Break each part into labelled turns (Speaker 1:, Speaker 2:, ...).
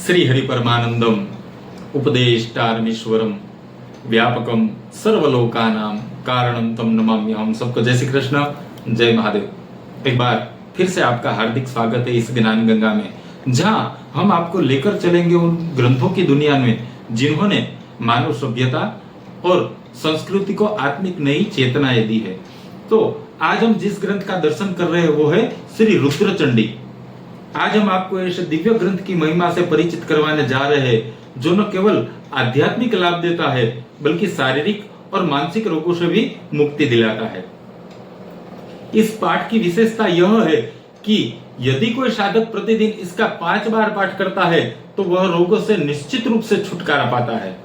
Speaker 1: श्री हरि परमानंदम उपदेष्टारमीश्वरम व्यापकम सर्वलोकानाम कारणम तम नमामि। हम सबको जय श्री कृष्ण, जय महादेव। एक बार फिर से आपका हार्दिक स्वागत है इस ज्ञान गंगा में, जहां हम आपको लेकर चलेंगे उन ग्रंथों की दुनिया में जिन्होंने मानव सभ्यता और संस्कृति को आत्मिक नई चेतनाएं दी है। तो आज हम जिस ग्रंथ का दर्शन कर रहे हैं वो है श्री रुद्र चंडी। आज हम आपको ऐसे दिव्य ग्रंथ की महिमा से परिचित करवाने जा रहे हैं जो न केवल आध्यात्मिक लाभ देता है बल्कि शारीरिक और मानसिक रोगों से भी मुक्ति दिलाता है। इस पाठ की विशेषता यह है कि यदि कोई साधक प्रतिदिन इसका 5 बार पाठ करता है तो वह रोगों से निश्चित रूप से छुटकारा पाता है,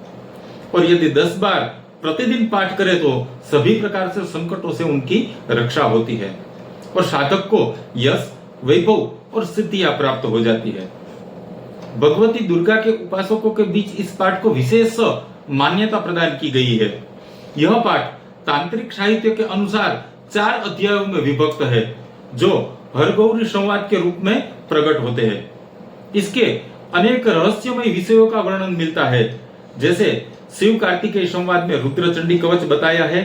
Speaker 1: और यदि 10 बार प्रतिदिन पाठ करे तो सभी प्रकार से संकटों से उनकी रक्षा होती है और साधक को यश, वैभव और सिद्धियां प्राप्त हो जाती है। भगवती दुर्गा के उपासकों के बीच इस पाठ को विशेष मान्यता प्रदान की गई है। यह पाठ तांत्रिक साहित्य के अनुसार 4 अध्यायों में विभक्त है जो हरगौरी संवाद के रूप में प्रकट होते हैं। इसके अनेक रहस्यमय विषयों का वर्णन मिलता है, जैसे शिव कार्तिकेय संवाद में रुद्र चंडी कवच बताया है।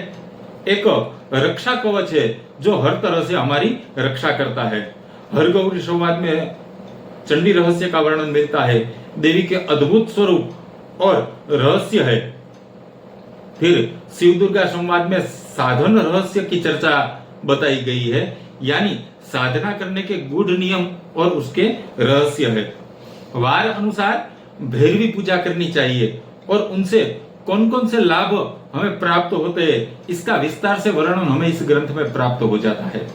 Speaker 1: एक रक्षा कवच है जो हर तरह से हमारी रक्षा करता है। हरगौरी संवाद में चंडी रहस्य का वर्णन मिलता है, देवी के अद्भुत स्वरूप और रहस्य है। फिर शिव दुर्गा संवाद में साधन रहस्य की चर्चा बताई गई है, यानी साधना करने के गूढ़ नियम और उसके रहस्य है। वार अनुसार भैरवी पूजा करनी चाहिए और उनसे कौन कौन से लाभ हमें प्राप्त होते हैं, इसका विस्तार से वर्णन हमें इस ग्रंथ में प्राप्त हो जाता है।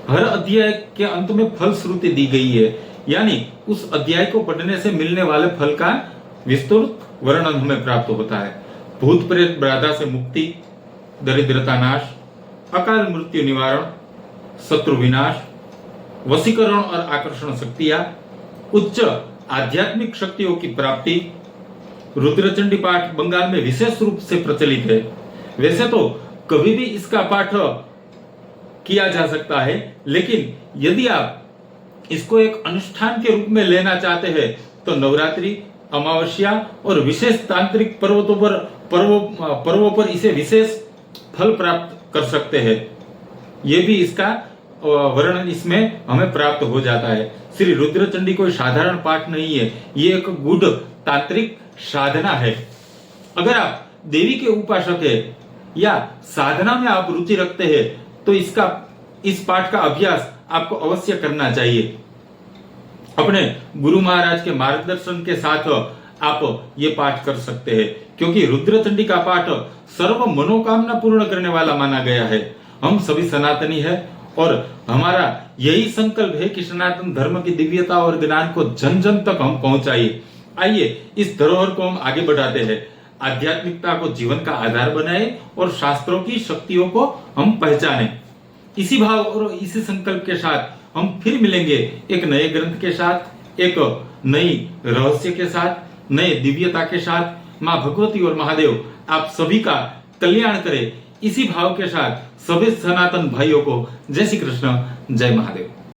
Speaker 1: हर अध्याय के अंत में फल श्रुति दी गई है, यानी उस अध्याय को पढ़ने से मिलने वाले फल का विस्तृत वर्णन हमें प्राप्त होता है। भूत प्रेत बाधा से मुक्ति, दरिद्रता नाश, अकाल मृत्यु निवारण, शत्रु विनाश, वशीकरण और आकर्षण शक्तियां, उच्च आध्यात्मिक शक्तियों की प्राप्ति। रुद्रचंडी पाठ बंगाल में विशेष रूप से प्रचलित है। वैसे तो कभी भी इसका पाठ किया जा सकता है, लेकिन यदि आप इसको एक अनुष्ठान के रूप में लेना चाहते हैं तो नवरात्रि, अमावस्या और विशेष तांत्रिक पर्वों पर इसे विशेष फल प्राप्त कर सकते हैं। ये भी इसका वर्णन इसमें हमें प्राप्त हो जाता है। श्री रुद्र चंडी कोई साधारण पाठ नहीं है, ये एक गूढ़ तांत्रिक साधना है। अगर आप देवी के उपासक है या साधना में आप रुचि रखते हैं तो इस पाठ का अभ्यास आपको अवश्य करना चाहिए। अपने गुरु महाराज के मार्गदर्शन के साथ आप ये पाठ कर सकते हैं, क्योंकि रुद्र चंडी का पाठ सर्व मनोकामना पूर्ण करने वाला माना गया है। हम सभी सनातनी है और हमारा यही संकल्प है कि सनातन धर्म की दिव्यता और ज्ञान को जन जन तक हम पहुंचाइए। आइए इस धरोहर को हम आगे बढ़ाते हैं, आध्यात्मिकता को जीवन का आधार बनाए और शास्त्रों की शक्तियों को हम पहचाने। इसी भाव और इसी संकल्प के साथ हम फिर मिलेंगे एक नए ग्रंथ के साथ, एक नई रहस्य के साथ, नए दिव्यता के साथ। माँ भगवती और महादेव आप सभी का कल्याण करें। इसी भाव के साथ सभी सनातन भाइयों को जय श्री कृष्ण, जय महादेव।